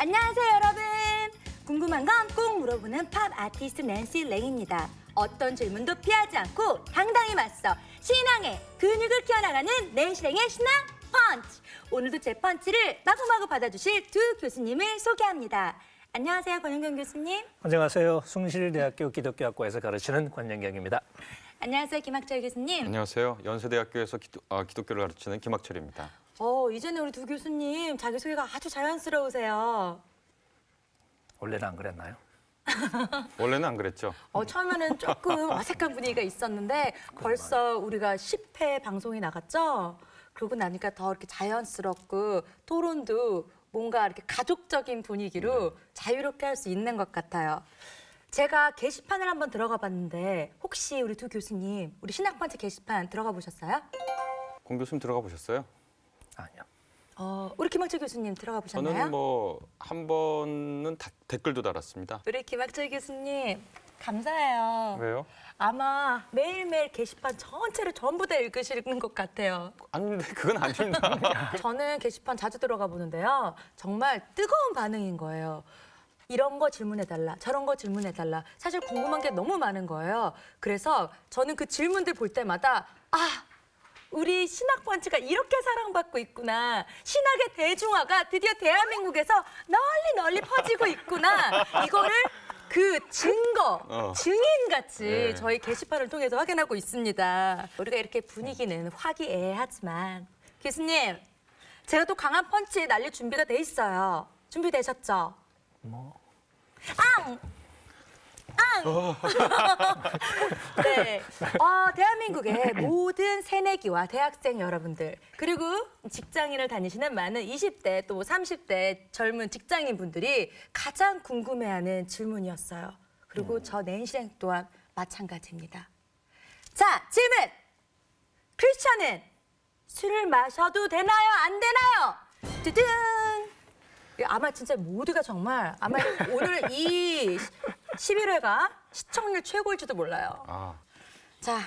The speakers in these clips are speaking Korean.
안녕하세요, 여러분. 궁금한 건 꼭 물어보는 팝 아티스트 낸시 랭입니다. 어떤 질문도 피하지 않고 당당히 맞서 신앙의 근육을 키워나가는 낸시 랭의 신앙 펀치. 오늘도 제 펀치를 마구마구 받아주실 두 교수님을 소개합니다. 안녕하세요, 권영경 교수님. 안녕하세요. 숭실대학교 기독교학과에서 가르치는 권영경입니다. 안녕하세요, 김학철 교수님. 안녕하세요. 연세대학교에서 기독교를 가르치는 김학철입니다. 이전에 우리 두 교수님 자기소개가 아주 자연스러우세요. 원래는 안 그랬나요? 원래는 안 그랬죠. 처음에는 조금 어색한 분위기가 있었는데 벌써 우리가 10회 방송이 나갔죠? 그러고 나니까 더 이렇게 자연스럽고 토론도 뭔가 이렇게 가족적인 분위기로 자유롭게 할 수 있는 것 같아요. 제가 게시판을 한번 들어가 봤는데 혹시 우리 두 교수님 우리 신학펀치 게시판 들어가 보셨어요? 공 교수님 들어가 보셨어요? 아니요. 우리 김학철 교수님 들어가 보셨나요? 저는 뭐 한 번은 댓글도 달았습니다. 우리 김학철 교수님 감사해요. 왜요? 아마 매일매일 게시판 전체를 전부 다 읽으시는 것 같아요. 아닌데 그건 아닙니다. 저는 게시판 자주 들어가 보는데요. 정말 뜨거운 반응인 거예요. 이런 거 질문해달라, 저런 거 질문해달라. 사실 궁금한 게 너무 많은 거예요. 그래서 저는 그 질문들 볼 때마다 우리 신학펀치가 이렇게 사랑받고 있구나. 신학의 대중화가 드디어 대한민국에서 널리 퍼지고 있구나. 이거를 그 증거, 증인같이 네. 저희 게시판을 통해서 확인하고 있습니다. 우리가 이렇게 분위기는 화기애애하지만 교수님, 제가 또 강한 펀치 날릴 준비가 돼 있어요. 준비되셨죠? 네. 대한민국의 모든 새내기와 대학생 여러분들, 그리고 직장인을 다니시는 많은 20대 또 30대 젊은 직장인 분들이 가장 궁금해하는 질문이었어요. 그리고 저 낸시랭 또한 마찬가지입니다. 자, 질문! 크리스천은 술을 마셔도 되나요? 안 되나요? 두둥! 아마 진짜 모두가 정말 아마 오늘 이 11회가 시청률 최고일지도 몰라요. 자,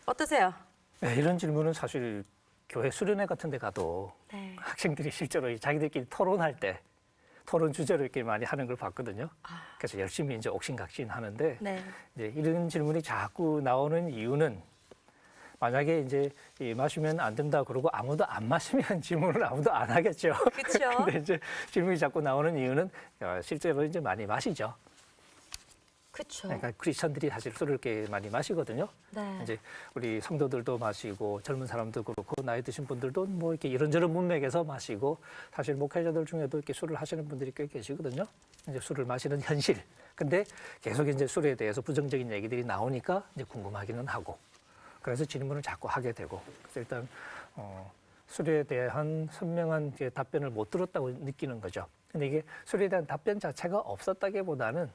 어떠세요? 네, 이런 질문은 사실 교회 수련회 같은 데 가도 네. 학생들이 실제로 자기들끼리 토론할 때 토론 주제로 이렇게 많이 하는 걸 봤거든요. 그래서 열심히 이제 옥신각신 하는데 네. 이제 이런 질문이 자꾸 나오는 이유는 만약에 이제 마시면 안 된다 그러고 아무도 안 마시면 질문을 아무도 안 하겠죠. 그렇죠. 근데 이제 질문이 자꾸 나오는 이유는 실제로 이제 많이 마시죠. 그렇죠. 그러니까 크리스천들이 사실 술을 꽤 많이 마시거든요. 네. 이제 우리 성도들도 마시고 젊은 사람도 그렇고 나이 드신 분들도 뭐 이렇게 이런저런 문맥에서 마시고 사실 목회자들 중에도 이렇게 술을 하시는 분들이 꽤 계시거든요. 이제 술을 마시는 현실. 근데 계속 이제 술에 대해서 부정적인 얘기들이 나오니까 이제 궁금하기는 하고. 그래서 질문을 자꾸 하게 되고. 그래서 일단 술에 대한 선명한 답변을 못 들었다고 느끼는 거죠. 근데 이게 술에 대한 답변 자체가 없었다기보다는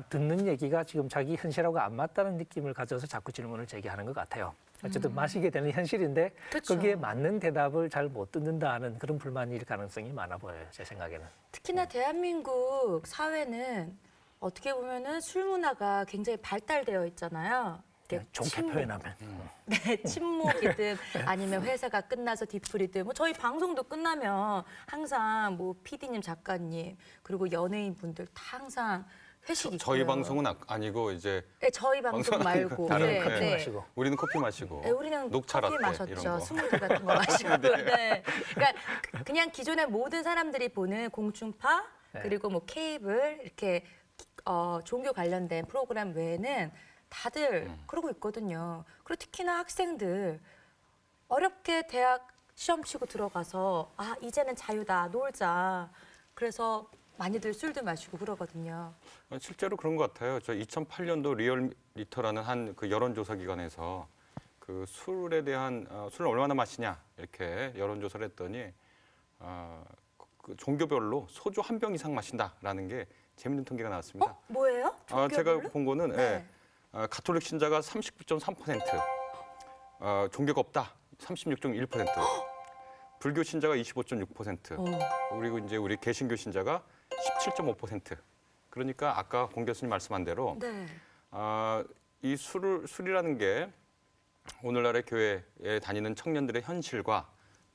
듣는 얘기가 지금 자기 현실하고 안 맞다는 느낌을 가져서 자꾸 질문을 제기하는 것 같아요. 어쨌든 마시게 되는 현실인데 그쵸. 거기에 맞는 대답을 잘 못 듣는다는 그런 불만일 가능성이 많아 보여요. 제 생각에는. 특히나 대한민국 사회는 어떻게 보면은 술 문화가 굉장히 발달되어 있잖아요. 이렇게 좋게 침묵. 표현하면. 네, 침묵이든 아니면 회사가 끝나서 뒤풀이든 뭐 저희 방송도 끝나면 항상 뭐 PD님, 작가님 그리고 연예인 분들 다 항상 회식 있고요. 저희 방송은 아니고 이제 네, 저희 방송 말고. 다른 네, 커피 네. 마시고. 우리는 커피 마시고 네, 우리는 녹차 커피 라떼 마셨죠. 이런 거. 스무디 같은 거 마시고. 네. 그러니까 그냥 기존의 모든 사람들이 보는 공중파 네. 그리고 뭐 케이블 이렇게 종교 관련된 프로그램 외에는 다들 그러고 있거든요. 그리고 특히나 학생들 어렵게 대학 시험 치고 들어가서 이제는 자유다, 놀자. 그래서 많이들 술도 마시고 그러거든요. 실제로 그런 것 같아요. 저 2008년도 리얼미터라는 한 그 여론조사 기관에서 그 술에 대한 술을 얼마나 마시냐 이렇게 여론조사를 했더니 그 종교별로 소주 한 병 이상 마신다라는 게 재밌는 통계가 나왔습니다. 뭐예요? 제가 종교별로? 본 거는 네. 가톨릭 신자가 39.3%, 종교가 없다 36.1%, 불교 신자가 25.6%, 그리고 이제 우리 개신교 신자가 17.5%. 그러니까 아까 공 교수님 말씀한 대로 네. 이 술이라는 게 오늘날의 교회에 다니는 청년들의 현실과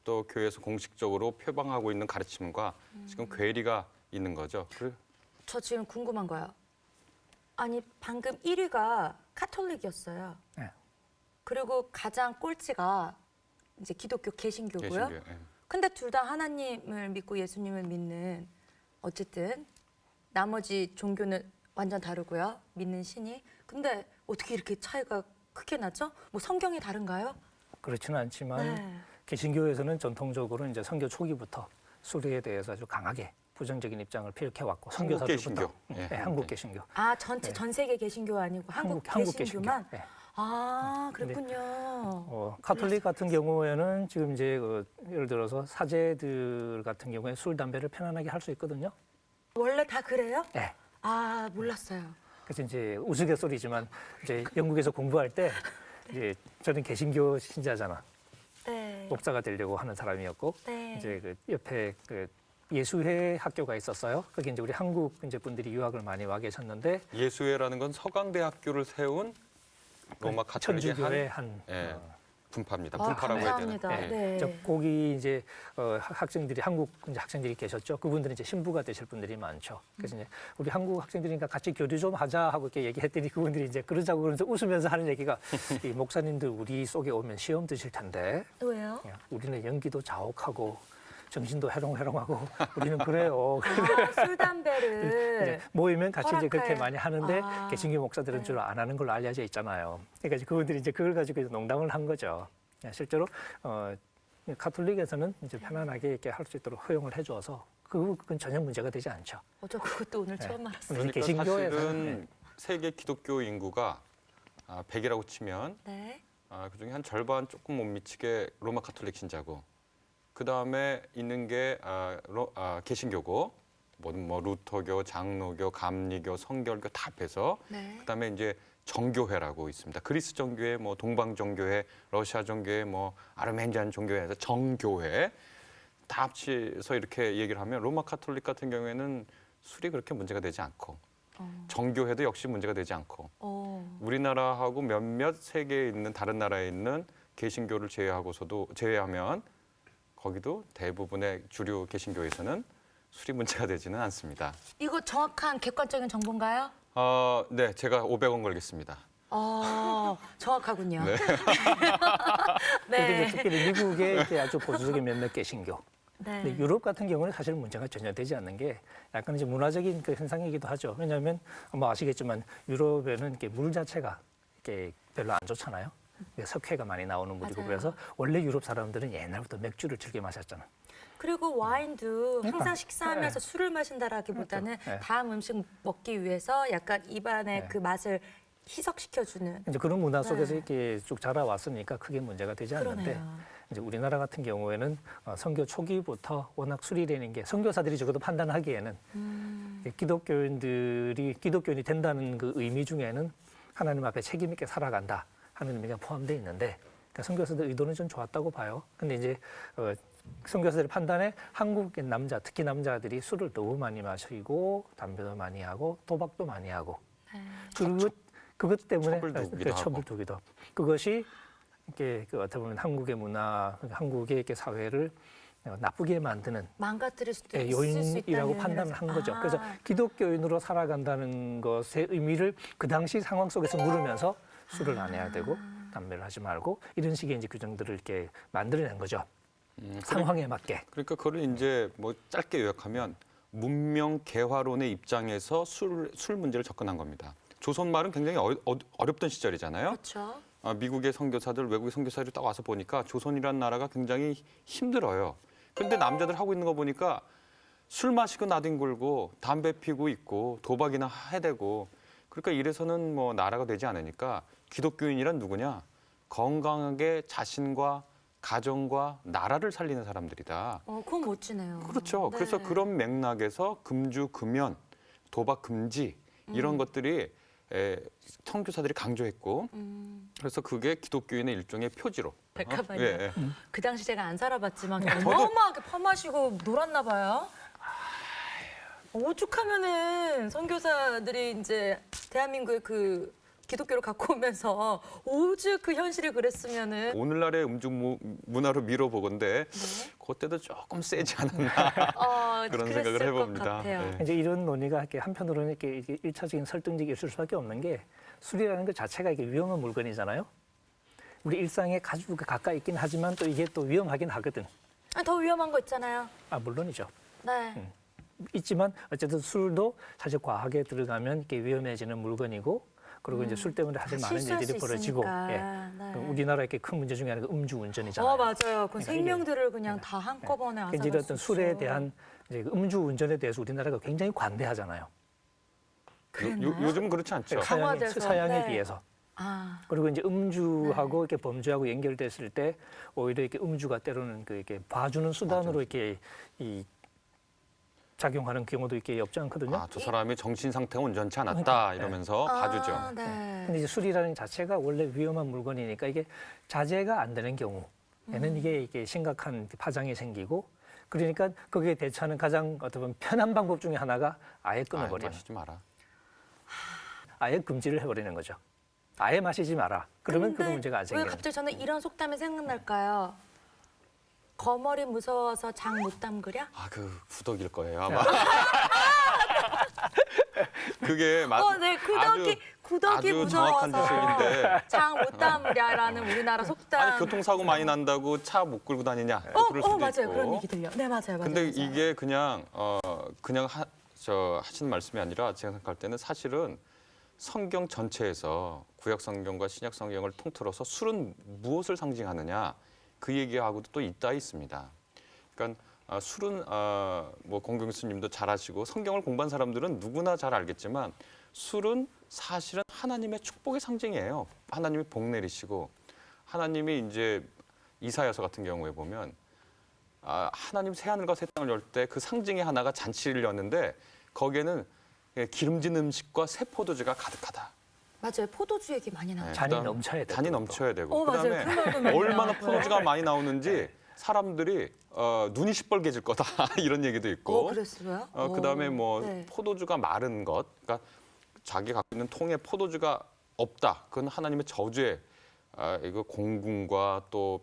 또 교회에서 공식적으로 표방하고 있는 가르침과 지금 괴리가 있는 거죠. 저 지금 궁금한 거요. 아니 방금 1위가 카톨릭이었어요. 네. 그리고 가장 꼴찌가 이제 기독교 개신교고요. 개신교, 예. 근데 둘 다 하나님을 믿고 예수님을 믿는 어쨌든 나머지 종교는 완전 다르고요. 믿는 신이. 근데 어떻게 이렇게 차이가 크게 나죠? 뭐 성경이 다른가요? 그렇지는 않지만 네. 개신교에서는 전통적으로 이제 선교 초기부터 술에 대해서 아주 강하게 부정적인 입장을 피력해왔고 한국 선교사들부터 개신교. 예, 네, 한국 개신교. 아 전체 전 세계 개신교 아니고 한국 개신교만? 네. 아 그렇군요. 카톨릭 같은 경우에는 지금 이제 예를 들어서 사제들 같은 경우에 술, 담배를 편안하게 할 수 있거든요. 원래 다 그래요? 네. 아 몰랐어요. 그래서 이제 우스갯소리지만 이제 영국에서 공부할 때 이제 저는 개신교 신자잖아. 네. 목사가 되려고 하는 사람이었고 네. 이제 그 옆에 그 예수회 학교가 있었어요. 거기 이제 우리 한국 이제 분들이 유학을 많이 와 계셨는데 예수회라는 건 서강대학교를 세운 로마 카톨릭의 천주교의 한 한 예, 분파입니다. 아, 분파라고 해야 되나? 감사합니다. 예. 네. 저 거기 이제 학생들이 한국 이제 학생들이 계셨죠. 그분들은 이제 신부가 되실 분들이 많죠. 그래서 이제 우리 한국 학생들이니까 같이 교류 좀 하자 하고 이렇게 얘기했더니 그분들이 이제 그러자고 그러면서 웃으면서 하는 얘기가 이 목사님들 우리 속에 오면 시험 드실 텐데 왜요? 우리는 연기도 자욱하고 정신도 해롱해롱하고 우리는 그래요. 아, 술 담배를 이제 모이면 같이 이제 그렇게 허락할- 많이 하는데 아, 개신교 목사들은 네. 주로 안 하는 걸로 알려져 있잖아요. 그러니까 이제 그분들이 이제 그걸 가지고 이제 농담을 한 거죠. 실제로 카톨릭에서는 이제 편안하게 이렇게 할 수 있도록 허용을 해줘서 그건 전혀 문제가 되지 않죠. 저 그것도 오늘 네. 처음 알았어요. 그러니까 그러니까 개신교에서는, 사실은 세계 기독교 인구가 100이라고 치면 네. 그중에 한 절반 조금 못 미치게 로마 카톨릭 신자고 그 다음에 있는 게 개신교고 뭐 루터교, 장로교, 감리교, 성결교 다 합해서 네. 그다음에 이제 정교회라고 있습니다. 그리스 정교회, 뭐 동방 정교회, 러시아 정교회, 뭐 아르메니안 정교회에서 정교회 다 합쳐서 이렇게 얘기를 하면 로마 카톨릭 같은 경우에는 술이 그렇게 문제가 되지 않고 정교회도 역시 문제가 되지 않고 우리나라하고 몇몇 세계에 있는 다른 나라에 있는 개신교를 제외하면 거기도 대부분의 주류 개신교에서는 술이 문제가 되지는 않습니다. 이거 정확한 객관적인 정보인가요? 네, 제가 500원 걸겠습니다. 정확하군요. 네. 근데 이제 특히 미국의 이렇게 아주 보수적인 몇몇 개신교. 네. 근데 유럽 같은 경우는 사실 문제가 전혀 되지 않는 게 약간 이제 문화적인 그 현상이기도 하죠. 왜냐하면 뭐 아시겠지만 유럽에는 이렇게 물 자체가 이렇게 별로 안 좋잖아요. 석회가 많이 나오는 물이고 맞아요. 그래서 원래 유럽 사람들은 옛날부터 맥주를 즐겨 마셨잖아. 그리고 와인도 그러니까. 항상 식사하면서 술을 마신다라기보다는 그렇죠. 네. 다음 음식 먹기 위해서 약간 입안의 네. 그 맛을 희석시켜주는. 이제 그런 문화 속에서 네. 이렇게 쭉 자라왔으니까 크게 문제가 되지 않는데 그러네요. 이제 우리나라 같은 경우에는 선교 초기부터 워낙 술이라는 게 선교사들이 적어도 판단하기에는 기독교인이 된다는 그 의미 중에는 하나님 앞에 책임 있게 살아간다 하는 의미가 포함되어 있는데 그러니까 선교사들 의도는 좀 좋았다고 봐요. 근데 이제 선교사들의 판단에 한국의 남자, 특히 남자들이 술을 너무 많이 마시고 담배도 많이 하고 도박도 많이 하고 그것 때문에 첩을 두기도 하고. 첩을 두기도 하고. 그것이 이렇게 어떻게 보면 한국의 문화, 한국의 이렇게 사회를 나쁘게 만드는 망가뜨릴 수도 있을 수 요인이라고 있다는 판단을 한 거죠. 아. 그래서 기독교인으로 살아간다는 것의 의미를 그 당시 상황 속에서 물으면서 술을 안 해야 되고 담배를 하지 말고 이런 식의 이제 규정들을 이렇게 만들어낸 거죠. 상황에 맞게. 그러니까 그걸 이제 뭐 짧게 요약하면 문명 개화론의 입장에서 술 문제를 접근한 겁니다. 조선 말은 굉장히 어렵던 시절이잖아요. 그렇죠. 미국의 선교사들, 외국의 선교사들이 딱 와서 보니까 조선이라는 나라가 굉장히 힘들어요. 그런데 남자들 하고 있는 거 보니까 술 마시고 나뒹굴고 담배 피고 있고 도박이나 해대고 그러니까 이래서는 뭐 나라가 되지 않으니까 기독교인이란 누구냐? 건강하게 자신과 가정과 나라를 살리는 사람들이다. 그건 멋지네요. 그렇죠. 네. 그래서 그런 맥락에서 금주, 금연, 도박 금지 이런 것들이 선교사들이 강조했고 그래서 그게 기독교인의 일종의 표지로. 잠깐만요. 예. 그 당시 제가 안 살아봤지만 어마어마하게 퍼마시고 놀았나 봐요. 오죽하면은 선교사들이 이제 대한민국의 그 기독교를 갖고 오면서 오죽 그 현실이 그랬으면은 오늘날의 음주 문화로 미뤄보건데 그때도 조금 세지 않았나 그런 생각을 그랬을 것 해봅니다. 같아요. 네. 이제 이런 논의가 이렇게 한편으로는 이게 일차적인 설득력이 있을 수밖에 없는 게 술이라는 것 자체가 이게 위험한 물건이잖아요. 우리 일상에 아주 가까이 있긴 하지만 또 이게 또 위험하긴 하거든. 더 위험한 거 있잖아요. 물론이죠. 네. 있지만 어쨌든 술도 사실 과하게 들어가면 이게 위험해지는 물건이고 그리고 이제 술 때문에 사실 많은 실수할 일들이 수 벌어지고 있으니까. 네. 우리나라의 큰 문제 중에 하나가 음주운전이잖아요. 맞아요. 그 그러니까 생명들을 그냥 다 한꺼번에 그러니까 앗아갈 이제 수 어떤 술에 있죠. 대한 이제 그 음주운전에 대해서 우리나라가 굉장히 관대하잖아요. 그랬나요? 요즘은 그렇지 않죠. 강화돼서. 서양에 네. 비해서. 아, 그리고 이제 음주하고 이렇게 범죄하고 연결됐을 때 오히려 이렇게 음주가 때로는 그 이렇게 봐주는 수단으로 이렇게 이 작용하는 경우도 이렇게 없지 않거든요. 저 사람이 정신 상태가 온전치 않았다 그러니까, 이러면서 봐주죠. 네. 근데 이제 술이라는 자체가 원래 위험한 물건이니까 이게 자제가 안 되는 경우에는 이게 심각한 파장이 생기고 그러니까 거기에 대처하는 가장 어떻게 보면 편한 방법 중에 하나가 아예 끊어버리는, 마시지 마라. 아예 금지를 해버리는 거죠. 아예 마시지 마라. 그러면 그 근데 문제가 안 왜 생기는. 갑자기 저는 이런 속담이 생각날까요? 거머리 무서워서 장 못 담그랴? 그 구덕일 거예요 아마. 그게 네, 구덕이 아주 정확한 무서워서 지적인데. 장 못 담으랴라는 우리나라 속담. 교통사고 많이 난다고 차 못 끌고 다니냐? 그럴 수도 맞아요. 있고. 그런 얘기 들려. 네, 맞아요. 근데 맞아요. 이게 그냥 하시는 말씀이 아니라 제가 생각할 때는 사실은 성경 전체에서 구약 성경과 신약 성경을 통틀어서 술은 무엇을 상징하느냐 그 얘기하고도 또 있다 있습니다. 그러니까 술은 뭐 공경 교수님도 잘 아시고 성경을 공부한 사람들은 누구나 잘 알겠지만 술은 사실은 하나님의 축복의 상징이에요. 하나님이 복 내리시고 하나님이 이제 이사야서 같은 경우에 보면 하나님 새하늘과 새 땅을 열 때 그 상징의 하나가 잔치를 였는데 거기에는 기름진 음식과 새 포도주가 가득하다. 맞아요. 포도주 얘기 많이 나와요. 잔이 그다음 넘쳐야 되고 잔이 넘쳐야 되고 맞아요. 그다음에 그런 말도 많이 얼마나 나와요. 포도주가 많이 나오는지 사람들이 눈이 시뻘개질 거다 이런 얘기도 있고 그랬어요? 그다음에 뭐 네. 포도주가 마른 것 그러니까 자기 갖고 있는 통에 포도주가 없다. 그건 하나님의 저주의 이거 공궁과 또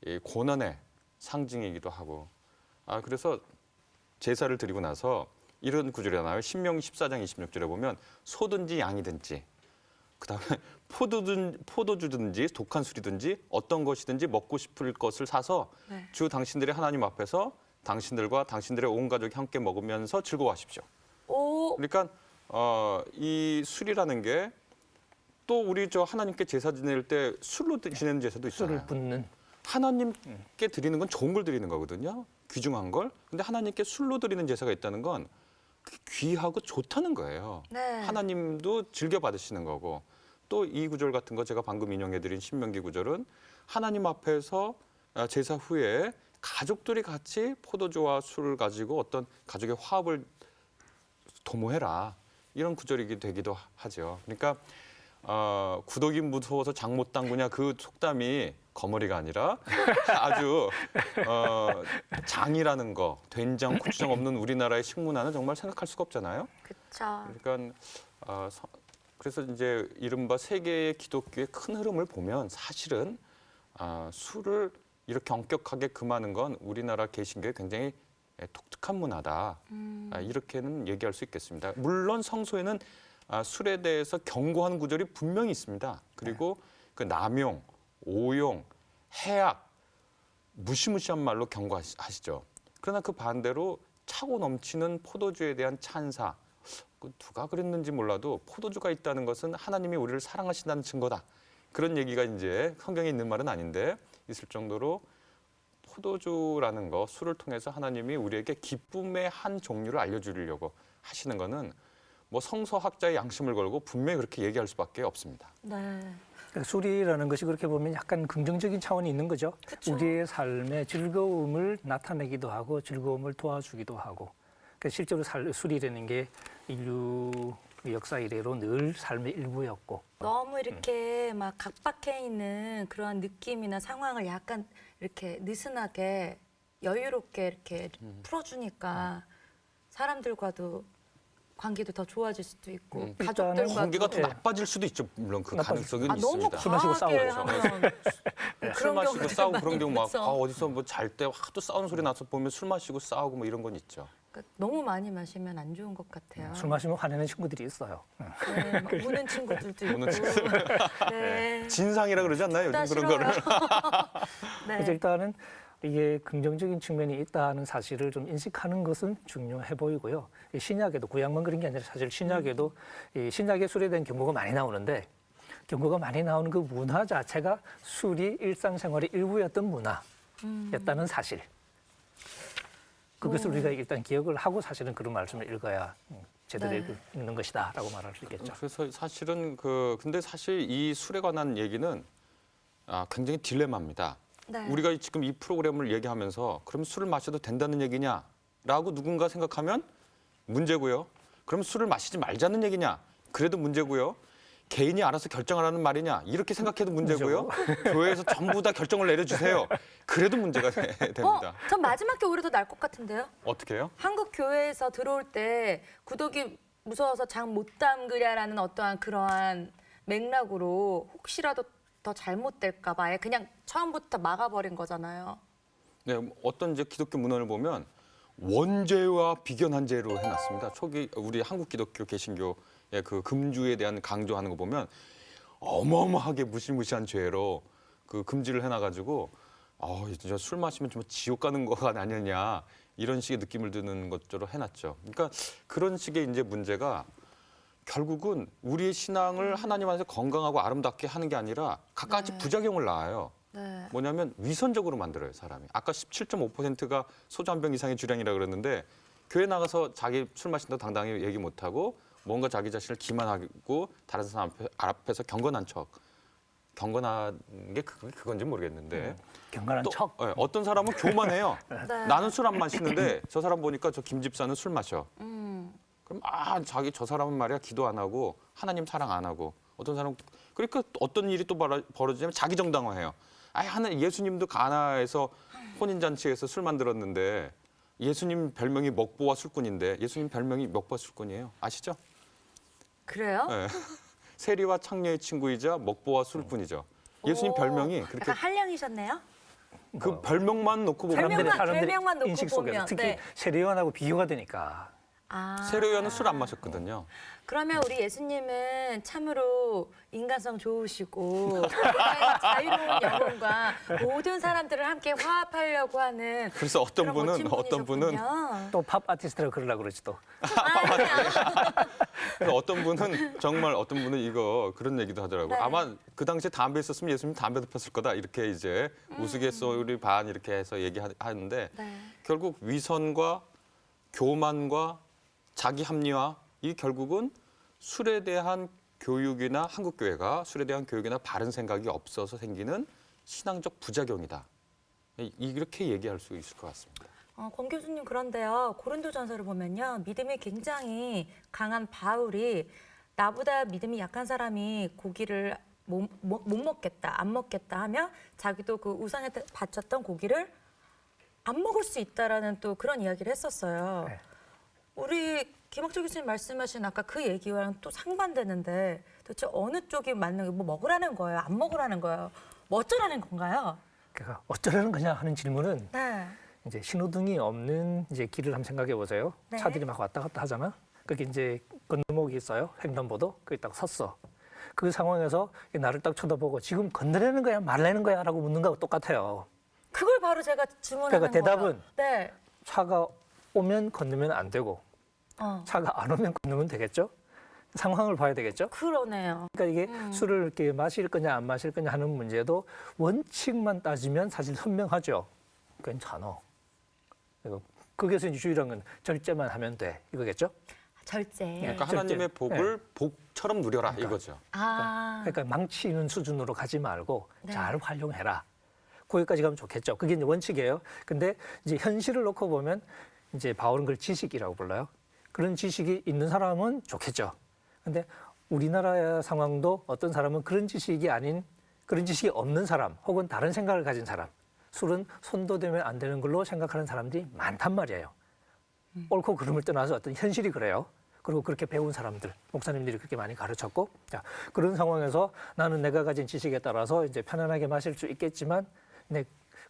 이 고난의 상징이기도 하고 그래서 제사를 드리고 나서 이런 구절이 나와요. 신명기 14장 26절에 보면 소든지 양이든지 그다음에 포도주든지 독한 술이든지 어떤 것이든지 먹고 싶을 것을 사서 네. 주 당신들의 하나님 앞에서 당신들과 당신들의 온 가족이 함께 먹으면서 즐거워하십시오. 그러니까 이 술이라는 게 또 우리 하나님께 제사 지낼 때 술로 지내는 제사도 있잖아요. 술을 붓는. 하나님께 드리는 건 좋은 걸 드리는 거거든요. 귀중한 걸. 근데 하나님께 술로 드리는 제사가 있다는 건 귀하고 좋다는 거예요. 네. 하나님도 즐겨 받으시는 거고 또 이 구절 같은 거 제가 방금 인용해드린 신명기 구절은 하나님 앞에서 제사 후에 가족들이 같이 포도주와 술을 가지고 어떤 가족의 화합을 도모해라 이런 구절이 되기도 하죠. 그러니까 구덕이 무서워서 장 못 담그냐 그 속담이 거머리가 아니라 아주 장이라는 거 된장 고추장 없는 우리나라의 식문화는 정말 생각할 수가 없잖아요. 그렇죠. 그러니까 그래서 이제 이른바 세계의 기독교의 큰 흐름을 보면 사실은 술을 이렇게 엄격하게 금하는 건 우리나라 개신교의 굉장히 독특한 문화다. 이렇게는 얘기할 수 있겠습니다. 물론 성서에는 술에 대해서 경고하는 구절이 분명히 있습니다. 그리고 그 남용, 오용, 해악, 무시무시한 말로 경고하시죠. 그러나 그 반대로 차고 넘치는 포도주에 대한 찬사, 누가 그랬는지 몰라도 포도주가 있다는 것은 하나님이 우리를 사랑하신다는 증거다. 그런 얘기가 이제 성경에 있는 말은 아닌데 있을 정도로 포도주라는 거, 술을 통해서 하나님이 우리에게 기쁨의 한 종류를 알려주려고 하시는 거는 뭐 성서학자의 양심을 걸고 분명히 그렇게 얘기할 수밖에 없습니다. 네. 그러니까 술이라는 것이 그렇게 보면 약간 긍정적인 차원이 있는 거죠. 그쵸. 우리의 삶에 즐거움을 나타내기도 하고 즐거움을 도와주기도 하고. 그러니까 실제로 술이라는 게 인류 역사 이래로 늘 삶의 일부였고. 너무 이렇게 막 각박해 있는 그런 느낌이나 상황을 약간 이렇게 느슨하게 여유롭게 이렇게 풀어주니까 사람들과도 관계도 더 좋아질 수도 있고 일단은 가족들과 관계가 더 예. 나빠질 수도 있죠. 물론 그 나빠질 가능성은 너무 있습니다. 술 마시고 과하게 싸우죠. 하면 술 그런 마시고 경우도 싸우고 많이 그런 경우 막 있죠. 어디서 뭐 잘 때 하도 싸우는 소리 나서 보면 술 마시고 싸우고 뭐 이런 건 있죠. 그러니까 너무 많이 마시면 안 좋은 것 같아요. 술 마시면 화내는 친구들이 있어요. 네, 막 우는 친구들도 있고. 우는 네. 진상이라 그러지 않나요? 다 요즘 그런 거를. 네. 그래서 일단은 이게 긍정적인 측면이 있다는 사실을 좀 인식하는 것은 중요해 보이고요. 이 신약에도 구약만 그런 게 아니라 사실 신약에도 이 신약에 술에 대한 경고가 많이 나오는데 경고가 많이 나오는 그 문화 자체가 술이 일상생활의 일부였던 문화였다는 사실. 그것을 우리가 일단 기억을 하고 사실은 그런 말씀을 읽어야 제대로 네. 읽는 것이다라고 말할 수 있겠죠. 그래서 사실은 근데 사실 이 술에 관한 얘기는 굉장히 딜레마입니다. 네. 우리가 지금 이 프로그램을 얘기하면서 그럼 술을 마셔도 된다는 얘기냐라고 누군가 생각하면 문제고요. 그럼 술을 마시지 말자는 얘기냐? 그래도 문제고요. 개인이 알아서 결정하라는 말이냐? 이렇게 생각해도 문제고요. 교회에서 전부 다 결정을 내려주세요. 그래도 문제가 됩니다. 전 마지막 게 오히려 더 나을 것 같은데요. 어떻게 해요? 한국 교회에서 들어올 때 구독이 무서워서 장 못 담그랴라는 어떠한 그러한 맥락으로 혹시라도 더 잘못될까 봐 그냥 처음부터 막아버린 거잖아요. 네, 어떤 이제 기독교 문헌을 보면 원죄와 비견한 죄로 해놨습니다. 초기 우리 한국 기독교 개신교의 그 금주에 대한 강조하는 거 보면 어마어마하게 무시무시한 죄로 그 금지를 해놔가지고 진짜 술 마시면 좀 지옥 가는 거가 아니냐 이런 식의 느낌을 드는 것처럼 해놨죠. 그러니까 그런 식의 이제 문제가 결국은 우리의 신앙을 하나님 안에서 건강하고 아름답게 하는 게 아니라 갖가지 네. 부작용을 낳아요. 네. 뭐냐면 위선적으로 만들어요, 사람이. 아까 17.5%가 소주 한 병 이상의 주량이라 그랬는데 교회 나가서 자기 술 마신다고 당당히 얘기 못하고 뭔가 자기 자신을 기만하고 다른 사람 앞에서 경건한 척. 경건한 게 그건지 모르겠는데 경건한 척. 어떤 사람은 교만해요. 네. 나는 술 안 마시는데 저 사람 보니까 저 김 집사는 술 마셔. 그럼 저 사람은 말이야 기도 안 하고 하나님 사랑 안 하고 어떤 사람 그러니까 어떤 일이 또 벌어지냐면 자기 정당화해요. 예수님도 가나에서 혼인 잔치에서 술 만들었는데 예수님 별명이 먹보와 술꾼인데 예수님 별명이 먹보와 술꾼이에요. 아시죠? 그래요? 네. 세리와 창녀의 친구이자 먹보와 술꾼이죠. 예수님 별명이 그렇게 약간 한량이셨네요. 그 별명만 놓고 보면 별명만 놓고 인식 속에서 보면, 특히 네. 세례요한하고 비교가 되니까. 세례요한은 술 안 마셨거든요. 그러면 우리 예수님은 참으로 인간성 좋으시고 굉장히 자유로운 영혼과 모든 사람들을 함께 화합하려고 하는 그래서 어떤 그런 분은 멋진 어떤 분은 분이셨군요. 또 팝 아티스트라고 그러려고 그러지 또. 그래서 어떤 분은 정말 어떤 분은 그런 얘기도 하더라고요. 네. 아마 그 당시에 담배 있었으면 예수님 담배도 폈을 거다 이렇게 이제 우스갯소리 반 이렇게 해서 얘기하는데 네. 결국 위선과 교만과 자기 합리화 이 결국은 술에 대한 교육이나 한국 교회가 술에 대한 교육이나 바른 생각이 없어서 생기는 신앙적 부작용이다. 이렇게 얘기할 수 있을 것 같습니다. 권 교수님 그런데요. 고린도전서를 보면요. 믿음이 굉장히 강한 바울이 나보다 믿음이 약한 사람이 고기를 못 먹겠다, 안 먹겠다 하면 자기도 그 우상에 바쳤던 고기를 안 먹을 수 있다라는 또 그런 이야기를 했었어요. 네. 우리 김학조 교수님 말씀하신 아까 그 얘기와는 또 상반되는데 도대체 어느 쪽이 맞는 거예요? 뭐 먹으라는 거예요? 안 먹으라는 거예요? 뭐 어쩌라는 건가요? 그러니까 어쩌라는 거냐 하는 질문은 네. 이제 신호등이 없는 이제 길을 한번 생각해 보세요. 네. 차들이 막 왔다 갔다 하잖아. 거기 이제 건너목이 있어요. 횡단보도. 거기 딱 섰어. 그 상황에서 나를 딱 쳐다보고 지금 건너려는 거야, 말라는 거야라고 묻는 거하고 똑같아요. 그걸 바로 제가 질문하는 그러니까 대답은 거예요. 네. 차가 오면 건너면 안 되고 차가 안 오면 건너면 되겠죠? 상황을 봐야 되겠죠? 그러네요. 그러니까 이게 술을 이렇게 마실 거냐 안 마실 거냐 하는 문제도 원칙만 따지면 사실 선명하죠. 괜찮아. 거기서 이제 주의란 건 절제만 하면 돼 이거겠죠? 절제. 그러니까 하나님의 복을 복처럼 누려라 이거죠. 그러니까 망치는 수준으로 가지 말고 네. 잘 활용해라. 거기까지 가면 좋겠죠. 그게 이제 원칙이에요. 근데 이제 현실을 놓고 보면 이제 바울은 그걸 지식이라고 불러요. 그런 지식이 있는 사람은 좋겠죠. 근데 우리나라 상황도 어떤 사람은 그런 지식이 아닌 그런 지식이 없는 사람 혹은 다른 생각을 가진 사람 술은 손도 대면 안 되는 걸로 생각하는 사람들이 많단 말이에요. 옳고 그름을 떠나서 어떤 현실이 그래요. 그리고 그렇게 배운 사람들, 목사님들이 그렇게 많이 가르쳤고, 자, 그런 상황에서 나는 내가 가진 지식에 따라서 이제 편안하게 마실 수 있겠지만,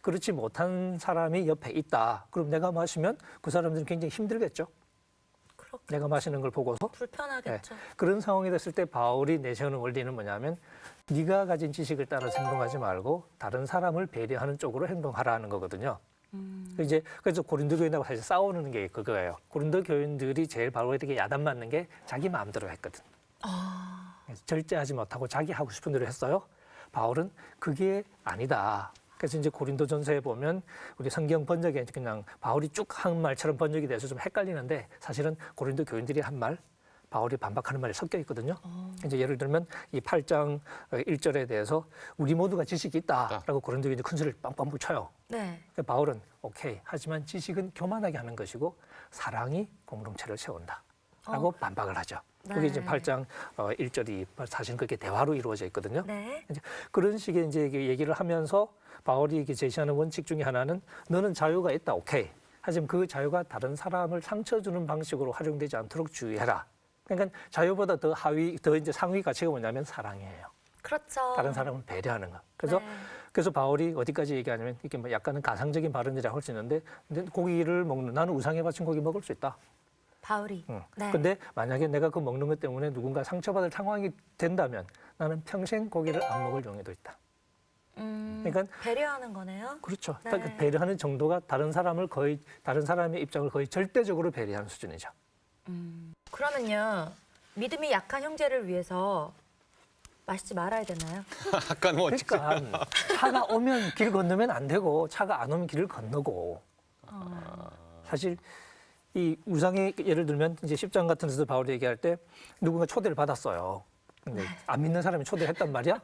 그렇지 못한 사람이 옆에 있다. 그럼 내가 마시면 그 사람들은 굉장히 힘들겠죠. 그렇게 내가 마시는 걸 보고서. 불편하겠죠. 그런 상황이 됐을 때 바울이 내세우는 원리는 뭐냐면 네가 가진 지식을 따라서 행동하지 말고 다른 사람을 배려하는 쪽으로 행동하라는 거거든요. 이제 그래서 고린도 교인하고 사실 싸우는 게 그거예요. 고린도 교인들이 제일 바울에게 야단 맞는 게 자기 마음대로 했거든. 절제하지 못하고 자기 하고 싶은 대로 했어요. 바울은 그게 아니다. 그래서 이제 고린도전서에 보면 우리 성경 번역에 그냥 바울이 쭉 한 말처럼 번역이 돼서 좀 헷갈리는데 사실은 고린도 교인들이 한 말, 바울이 반박하는 말이 섞여 있거든요. 이제 예를 들면 이 8장 1절에 대해서 우리 모두가 지식이 있다라고 고린도 교인들이 큰 소리를 빵빵 붙여요. 네. 바울은 오케이, 하지만 지식은 교만하게 하는 것이고 사랑이 공동체를 세운다라고 반박을 하죠. 네. 그게 이제 8장 1절이 사실 그게 대화로 이루어져 있거든요. 네. 이제 그런 식의 이제 얘기를 하면서 바울이 이렇게 제시하는 원칙 중에 하나는 너는 자유가 있다, 오케이. 하지만 그 자유가 다른 사람을 상처 주는 방식으로 활용되지 않도록 주의해라. 그러니까 자유보다 더 이제 상위 가치가 뭐냐면 사랑이에요. 그렇죠. 다른 사람을 배려하는 거. 그래서 네. 그래서 바울이 어디까지 얘기하냐면 이게 뭐 약간은 가상적인 발언이라고 할 수 있는데 근데 고기를 먹는 나는 우상에 바친 고기 먹을 수 있다. 바울이. 네. 근데 만약에 내가 그 먹는 것 때문에 누군가 상처받을 상황이 된다면 나는 평생 고기를 안 먹을 용의도 있다. 그러니까 배려하는 거네요. 그렇죠. 네. 딱 배려하는 정도가 다른 사람의 입장을 거의 절대적으로 배려하는 수준이죠. 그러면요, 믿음이 약한 형제를 위해서 마시지 말아야 되나요? 약간 원칙. 그러니까 차가 오면 길 건너면 안 되고 차가 안 오면 길을 건너고. 사실 이 우상의 예를 들면 이제 10장 같은 데서 바울이 얘기할 때 누군가 초대를 받았어요. 근데 안 믿는 사람이 초대를 했단 말이야.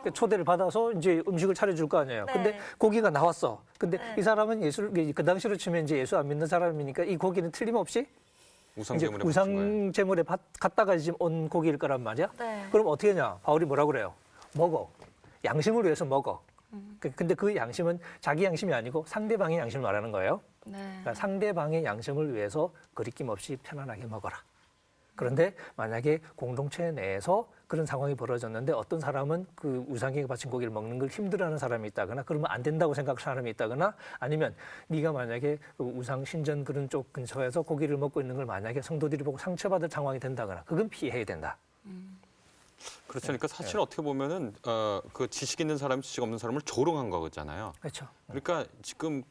그 초대를 받아서 이제 음식을 차려줄 거 아니에요. 네. 근데 고기가 나왔어. 근데 네. 이 사람은 그 당시로 치면 이제 예수 안 믿는 사람이니까 이 고기는 틀림없이 우상 이제 제물에 바친 거예요. 우상 제물에 갖다가 지금 온 고기일 거란 말이야. 네. 그럼 어떻게 하냐? 바울이 뭐라 그래요? 먹어. 양심을 위해서 먹어. 근데 그 양심은 자기 양심이 아니고 상대방의 양심을 말하는 거예요. 네. 그러니까 상대방의 양심을 위해서 거리낌 없이 편안하게 먹어라. 그런데 만약에 공동체 내에서 그런 상황이 벌어졌는데 어떤 사람은 그 우상에게 바친 고기를 먹는 걸 힘들어하는 사람이 있다거나 그러면 안 된다고 생각하는 사람이 있다거나 아니면 네가 만약에 그 우상 신전 그런 쪽 근처에서 고기를 먹고 있는 걸 만약에 성도들이 보고 상처받을 상황이 된다거나 그건 피해야 된다. 그렇죠. 그러니까 사실 어떻게 보면은 그 지식 있는 사람이 지식 없는 사람을 조롱한 거잖아요. 그렇죠. 그러니까 지금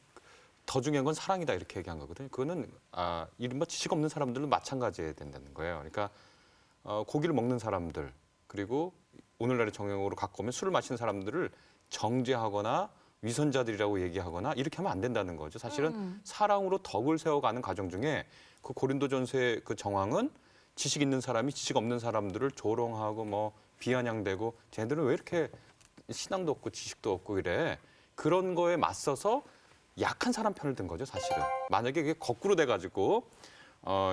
더 중요한 건 사랑이다 이렇게 얘기한 거거든요. 그거는 이른바 지식 없는 사람들도 마찬가지해야 된다는 거예요. 그러니까 고기를 먹는 사람들 그리고 오늘날의 정형으로 갖고 오면 술을 마시는 사람들을 정죄하거나 위선자들이라고 얘기하거나 이렇게 하면 안 된다는 거죠. 사실은 사랑으로 덕을 세워가는 과정 중에 그 고린도전서의 그 정황은 지식 있는 사람이 지식 없는 사람들을 조롱하고 뭐 비아냥대고 쟤들은 왜 이렇게 신앙도 없고 지식도 없고 이래. 그런 거에 맞서서 약한 사람 편을 든 거죠, 사실은. 만약에 그게 거꾸로 돼가지고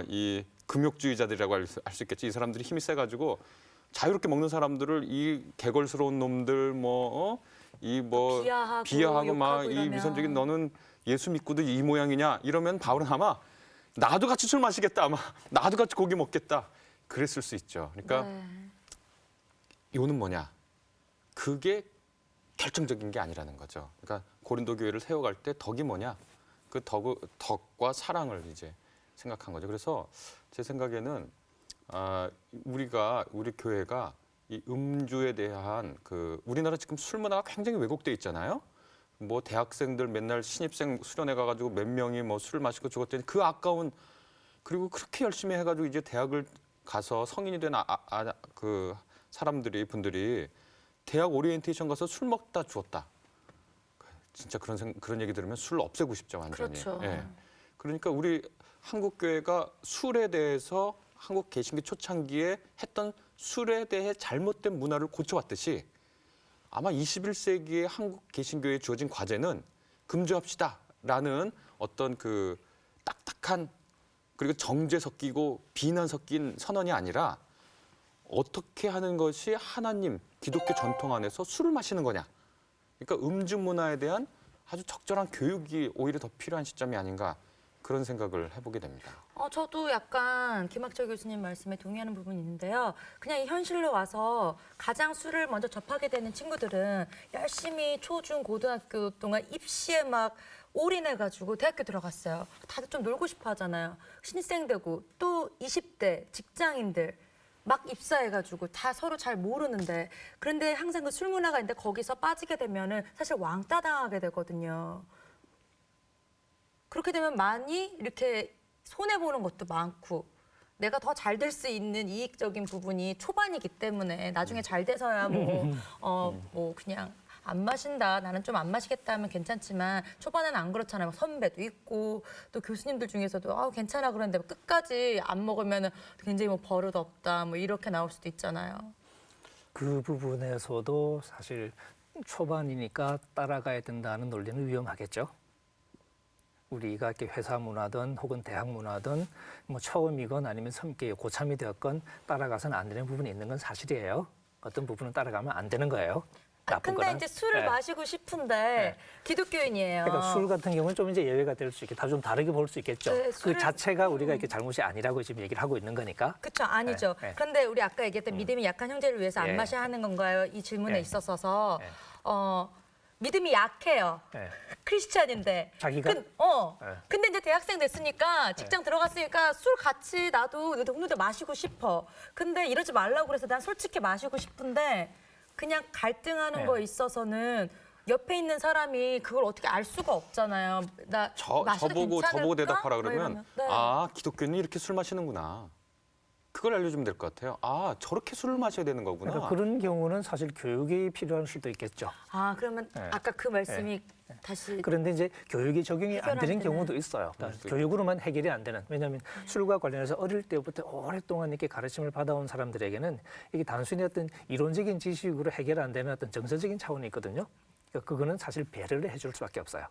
이 금욕주의자들이라고 할 수 있겠지. 이 사람들이 힘이 세가지고 자유롭게 먹는 사람들을 이 개걸스러운 놈들 비하하고 막 이 이러면. 위선적인 너는 예수 믿고도 이 모양이냐 이러면 바울은 아마 나도 같이 술 마시겠다 아마 나도 같이 고기 먹겠다 그랬을 수 있죠. 그러니까 네. 이거는 뭐냐? 그게 결정적인 게 아니라는 거죠. 그러니까 고린도 교회를 세워갈 때 덕이 뭐냐? 그 덕과 사랑을 이제 생각한 거죠. 그래서 제 생각에는 우리 교회가 이 음주에 대한 우리나라 지금 술 문화가 굉장히 왜곡돼 있잖아요. 뭐 대학생들 맨날 신입생 수련회 가가지고 몇 명이 뭐 술을 마시고 죽었더니 그 아까운 그리고 그렇게 열심히 해가지고 이제 대학을 가서 성인이 된 그 분들이 대학 오리엔테이션 가서 술 먹다 죽었다. 진짜 그런 얘기 들으면 술 없애고 싶죠, 완전히. 그렇죠. 예. 그러니까 우리 한국 교회가 술에 대해서 한국 개신교 초창기에 했던 술에 대해 잘못된 문화를 고쳐왔듯이 아마 21세기의 한국 개신교에 주어진 과제는 금주합시다라는 어떤 그 딱딱한 그리고 정죄 섞이고 비난 섞인 선언이 아니라 어떻게 하는 것이 하나님 기독교 전통 안에서 술을 마시는 거냐. 그러니까 음주 문화에 대한 아주 적절한 교육이 오히려 더 필요한 시점이 아닌가 그런 생각을 해보게 됩니다. 저도 약간 김학철 교수님 말씀에 동의하는 부분이 있는데요. 그냥 이 현실로 와서 가장 술을 먼저 접하게 되는 친구들은 열심히 초, 중, 고등학교 동안 입시에 막 올인해가지고 대학교 들어갔어요. 다들 좀 놀고 싶어 하잖아요. 신입생 되고 또 20대 직장인들 막 입사해가지고 다 서로 잘 모르는데 그런데 항상 그 술 문화가 있는데 거기서 빠지게 되면은 사실 왕따 당하게 되거든요. 그렇게 되면 많이 이렇게 손해보는 것도 많고 내가 더 잘 될 수 있는 이익적인 부분이 초반이기 때문에 나중에 잘 돼서야 뭐 그냥 안 마신다 나는 좀 안 마시겠다 하면 괜찮지만 초반에는 안 그렇잖아요. 선배도 있고 또 교수님들 중에서도 괜찮아 그러는데 끝까지 안 먹으면 굉장히 뭐 버릇 없다 뭐 이렇게 나올 수도 있잖아요. 그 부분에서도 사실 초반이니까 따라가야 된다는 논리는 위험하겠죠. 우리가 이렇게 회사 문화든 혹은 대학 문화든 뭐 처음이건 아니면 고참이 되었건 따라가서는 안 되는 부분이 있는 건 사실이에요. 어떤 부분은 따라가면 안 되는 거예요. 나쁜 근데 거는. 이제 술을 네. 마시고 싶은데 네. 기독교인이에요. 그러니까 술 같은 경우는 좀 이제 예외가 될 수 있겠다. 좀 다르게 볼 수 있겠죠. 네, 그 자체가 우리가 이렇게 잘못이 아니라고 지금 얘기를 하고 있는 거니까. 그렇죠. 아니죠. 네, 네. 그런데 우리 아까 얘기했던 믿음이 약한 형제를 위해서 안 예. 마셔야 하는 건가요? 이 질문에 예. 있어서 예. 믿음이 약해요. 네. 크리스찬인데. 자기가? 네. 예. 근데 이제 대학생 됐으니까 직장 들어갔으니까 술 같이 나도 오늘도 마시고 싶어. 근데 이러지 말라고 그래서 난 솔직히 마시고 싶은데 그냥 갈등하는 네. 거에 있어서는 옆에 있는 사람이 그걸 어떻게 알 수가 없잖아요. 나 마셔도 저보고 괜찮을까? 대답하라 뭐 그러면 이러면. 네. 기독교인이 이렇게 술 마시는구나. 그걸 알려주면 될 것 같아요. 저렇게 술을 마셔야 되는 거구나. 그러니까 그런 경우는 사실 교육이 필요할 수도 있겠죠. 그러면 네. 아까 그 말씀이 다시 그런데 이제 교육이 적용이 해결 안 안 되는 되는. 경우도 있어요. 그러니까 수도 교육으로만 해결이 안 되는. 왜냐하면 술과 관련해서 어릴 때부터 오랫동안 이렇게 가르침을 받아온 사람들에게는 이게 단순히 어떤 이론적인 지식으로 해결 안 되는 어떤 정서적인 차원이 있거든요. 그러니까 그거는 사실 배려를 해줄 수밖에 없어요.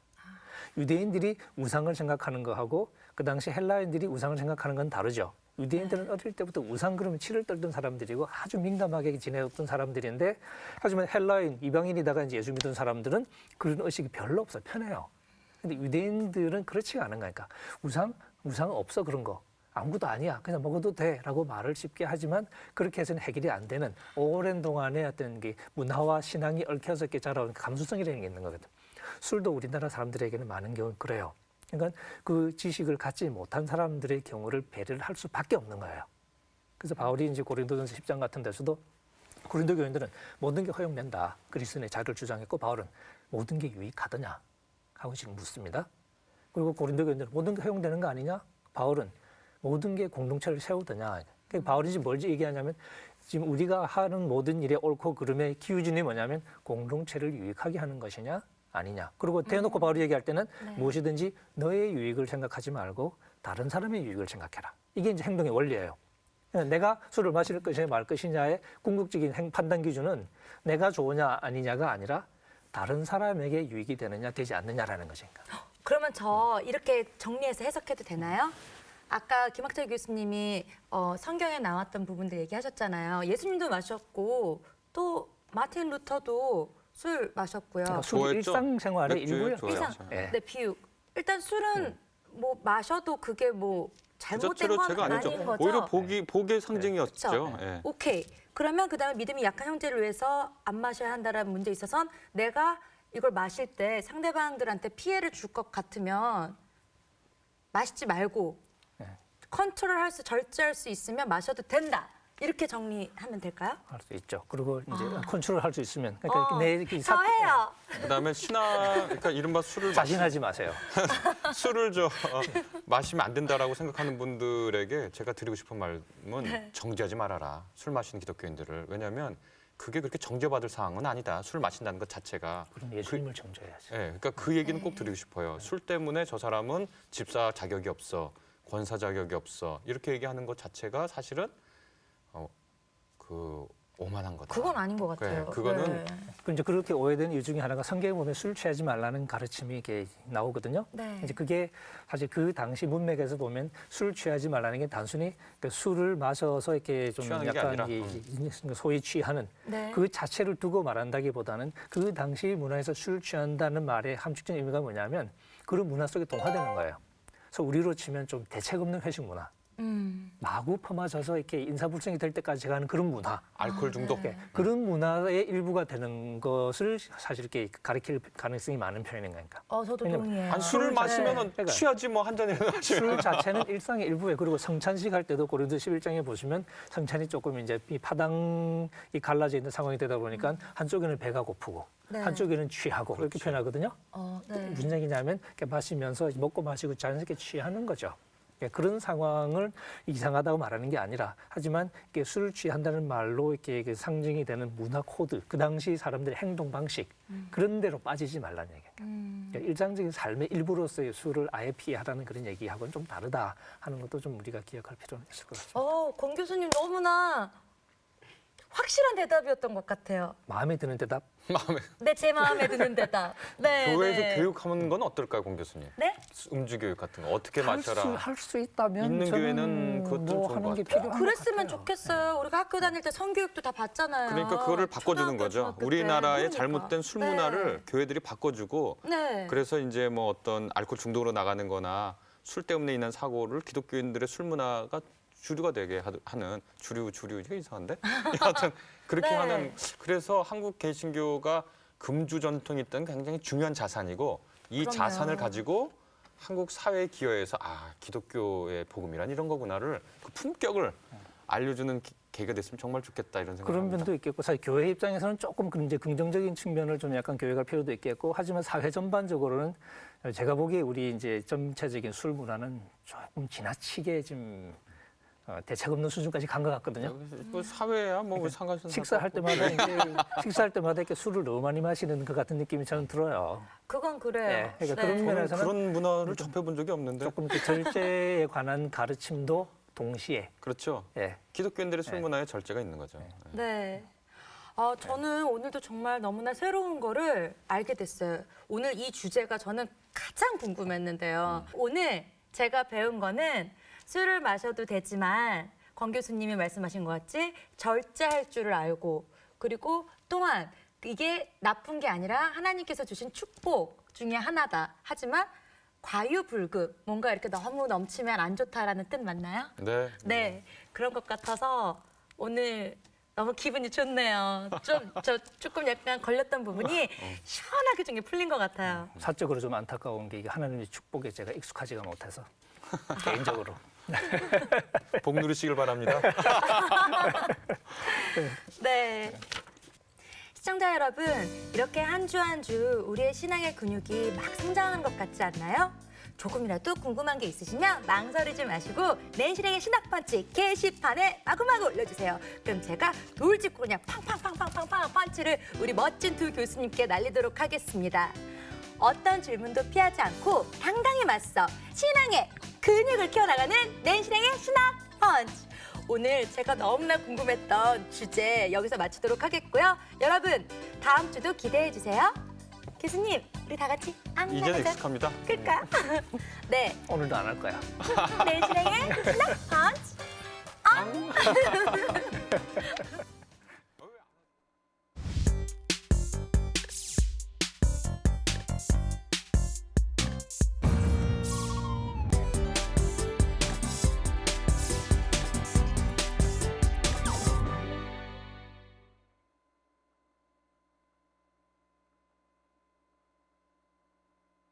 유대인들이 우상을 생각하는 거하고 그 당시 헬라인들이 우상을 생각하는 건 다르죠. 유대인들은 어릴 때부터 우상 그러면 치를 떨던 사람들이고 아주 민감하게 지내었던 사람들인데 하지만 헬라인, 이방인이다가 이제 예수 믿은 사람들은 그런 의식이 별로 없어요. 편해요. 근데 유대인들은 그렇지가 않은 거니까 우상 없어 그런 거. 아무것도 아니야. 그냥 먹어도 돼라고 말을 쉽게 하지만 그렇게 해서는 해결이 안 되는 오랜 동안의 어떤 게 문화와 신앙이 얽혀서 이렇게 자라온 감수성이라는 게 있는 거거든. 술도 우리나라 사람들에게는 많은 경우 그래요. 그러니까 그 지식을 갖지 못한 사람들의 경우를 배려를 할 수밖에 없는 거예요. 그래서 바울이 이제 고린도전서 10장 같은 데서도 고린도 교인들은 모든 게 허용된다. 그리스도의 자를 주장했고 바울은 모든 게 유익하더냐 하고 지금 묻습니다. 그리고 고린도 교인들은 모든 게 허용되는 거 아니냐? 바울은 모든 게 공동체를 세우더냐. 그러니까 바울이 지금 뭘 얘기하냐면 지금 우리가 하는 모든 일에 옳고 그름의 기준이 뭐냐면 공동체를 유익하게 하는 것이냐 아니냐. 그리고 대놓고 바울이 얘기할 때는 네. 무엇이든지 너의 유익을 생각하지 말고 다른 사람의 유익을 생각해라. 이게 이제 행동의 원리예요. 내가 술을 마실 것이냐 말 것이냐의 궁극적인 판단 기준은 내가 좋으냐 아니냐가 아니라 다른 사람에게 유익이 되느냐 되지 않느냐라는 것인가. 그러면 저 이렇게 정리해서 해석해도 되나요? 아까 김학철 교수님이 성경에 나왔던 부분들 얘기하셨잖아요. 예수님도 마셨고 또 마틴 루터도 술 마셨고요. 그러니까 술 좋아했죠? 일상생활의 맥주 일부예요. 좋아했죠. 예. 네, 비유. 일단 술은 뭐 마셔도 그게 뭐 그 잘못된 자체로 건 죄가 아니죠. 아닌 거죠. 오히려 복의 상징이었죠. 그쵸? 예. 오케이. 그러면 그다음에 믿음이 약한 형제를 위해서 안 마셔야 한다라는 문제에 있어서는 내가 이걸 마실 때 상대방들한테 피해를 줄 것 같으면 마시지 말고 절제할 수 있으면 마셔도 된다. 이렇게 정리하면 될까요? 할 수 있죠. 그리고 이제 컨트롤할 수 있으면 그러니까 저 해요. 그다음에 그러니까 이른바 술을 자신하지 마세요. 술을 마시면 안 된다라고 생각하는 분들에게 제가 드리고 싶은 말은 네. 정죄하지 말아라. 술 마시는 기독교인들을. 왜냐하면 그게 그렇게 정죄받을 사항은 아니다. 술 마신다는 것 자체가. 그럼 예수님을 정죄해야죠. 예, 그러니까 그 얘기는 꼭 드리고 싶어요. 술 때문에 저 사람은 집사 자격이 없어, 권사 자격이 없어 이렇게 얘기하는 것 자체가 사실은 오만한 거다. 그건 아닌 것 같아요. 네, 그거는 그 이제 그렇게 오해되는 이유 중에 하나가 성경에 보면 술 취하지 말라는 가르침이 이렇게 나오거든요. 네. 이제 그게 사실 그 당시 문맥에서 보면 술 취하지 말라는 게 단순히 그 술을 마셔서 이렇게 좀 취하는 게 약간 아니라, 소위 취하는 네. 그 자체를 두고 말한다기보다는 그 당시 문화에서 술 취한다는 말의 함축적인 의미가 뭐냐면 그런 문화 속에 동화되는 거예요. 그래서 우리로 치면 좀 대책 없는 회식 문화. 마구 퍼마셔서 이렇게 인사불성이 될 때까지 가는 그런 문화. 알코올 중독. 네. 그런 문화의 일부가 되는 것을 사실 이렇게 가리킬 가능성이 많은 편인 거니까. 저도 왜냐면 동의해요. 아니, 술을 술 마시면 자체- 취하지 뭐 한 잔이라도 마시면. 술 자체는 일상의 일부에 그리고 성찬식 할 때도 고린도 11장에 보시면 성찬이 조금 이제 이 파당이 갈라져 있는 상황이 되다 보니까 한쪽에는 배가 고프고 네. 한쪽에는 취하고 그렇죠. 이렇게 표현하거든요. 네. 무슨 얘기냐면 이렇게 마시면서 먹고 마시고 자연스럽게 취하는 거죠. 그런 상황을 이상하다고 말하는 게 아니라 하지만 이게 술을 취한다는 말로 이렇게 상징이 되는 문화 코드, 그 당시 사람들의 행동 방식 그런 대로 빠지지 말라는 얘기예요. 그러니까 일상적인 삶의 일부로서의 술을 아예 피하라는 그런 얘기하고는 좀 다르다 하는 것도 좀 우리가 기억할 필요는 있을 것 같습니다. 권 교수님 너무나 확실한 대답이었던 것 같아요. 마음에 드는 대답? 네, 제 마음에 드는 대답. 네, 교회에서 네. 교육하는 건 어떨까요, 공 교수님? 네? 음주 교육 같은 거 어떻게 마셔라. 할 수 있다면 있는 저는 교회는 그것도 뭐 좋은 하는 것 게 같아요. 필요한 것 그랬으면 같아요. 좋겠어요. 우리가 학교 다닐 때 성교육도 다 받잖아요. 그러니까 그거를 바꿔주는 초등학교, 거죠. 중학교 때. 우리나라의 그러니까. 잘못된 술 문화를 네. 교회들이 바꿔주고 네. 그래서 이제 뭐 어떤 알코올 중독으로 나가는 거나 술 때문에 있는 사고를 기독교인들의 술 문화가 주류가 되게 하는 주류 이게 이상한데? 하여튼 그렇게 네. 하는 그래서 한국 개신교가 금주 전통이 있던 굉장히 중요한 자산이고 이 그럼요. 자산을 가지고 한국 사회에 기여해서 기독교의 복음이란 이런 거구나를 그 품격을 알려주는 계기가 됐으면 정말 좋겠다 이런 생각을 그런 합니다. 면도 있겠고 사실 교회 입장에서는 조금 이제 긍정적인 측면을 좀 약간 교육할 필요도 있겠고 하지만 사회 전반적으로는 제가 보기에 우리 이제 전체적인 술 문화는 조금 지나치게 좀 대책 없는 수준까지 간 것 같거든요. 뭐 사회야 뭐 상관없는 식사할 때마다 이제 식사할 때마다 이렇게 술을 너무 많이 마시는 것 같은 느낌이 저는 들어요. 그건 그래요. 네, 그러니까 그런 저는 면에서는 그런 문화를 접해본 적이 없는데 조금 이렇게 절제에 관한 가르침도 동시에 그렇죠. 예. 기독교인들의 술 네. 문화에 절제가 있는 거죠. 네. 저는 오늘도 정말 너무나 새로운 거를 알게 됐어요. 오늘 이 주제가 저는 가장 궁금했는데요. 오늘 제가 배운 거는 술을 마셔도 되지만 권 교수님이 말씀하신 것 같이 절제할 줄을 알고 그리고 또한 이게 나쁜 게 아니라 하나님께서 주신 축복 중에 하나다. 하지만 과유불급, 뭔가 이렇게 너무 넘치면 안 좋다라는 뜻 맞나요? 네. 네, 그런 것 같아서 오늘 너무 기분이 좋네요. 저 조금 약간 걸렸던 부분이 시원하게 좀 풀린 것 같아요. 사적으로 좀 안타까운 게 이게 하나님의 축복에 제가 익숙하지가 못해서 개인적으로 복 누리시길 바랍니다. 네. 시청자 여러분, 이렇게 한 주 한 주 우리의 신앙의 근육이 막 성장하는 것 같지 않나요? 조금이라도 궁금한 게 있으시면 망설이지 마시고 낸실행의 신학펀치 게시판에 마구마구 올려주세요. 그럼 제가 돌 짚고 그냥 팡팡팡팡팡팡 펀치를 우리 멋진 두 교수님께 날리도록 하겠습니다. 어떤 질문도 피하지 않고 당당히 맞서 신앙의 근육을 키워나가는 낸실행의 신학펀치. 오늘 제가 너무나 궁금했던 주제 여기서 마치도록 하겠고요. 여러분, 다음 주도 기대해 주세요. 교수님, 우리 다 같이 이제는 익숙합니다. 끌까? 네, 오늘도 안 할 거야. 낸실행의 신학펀치.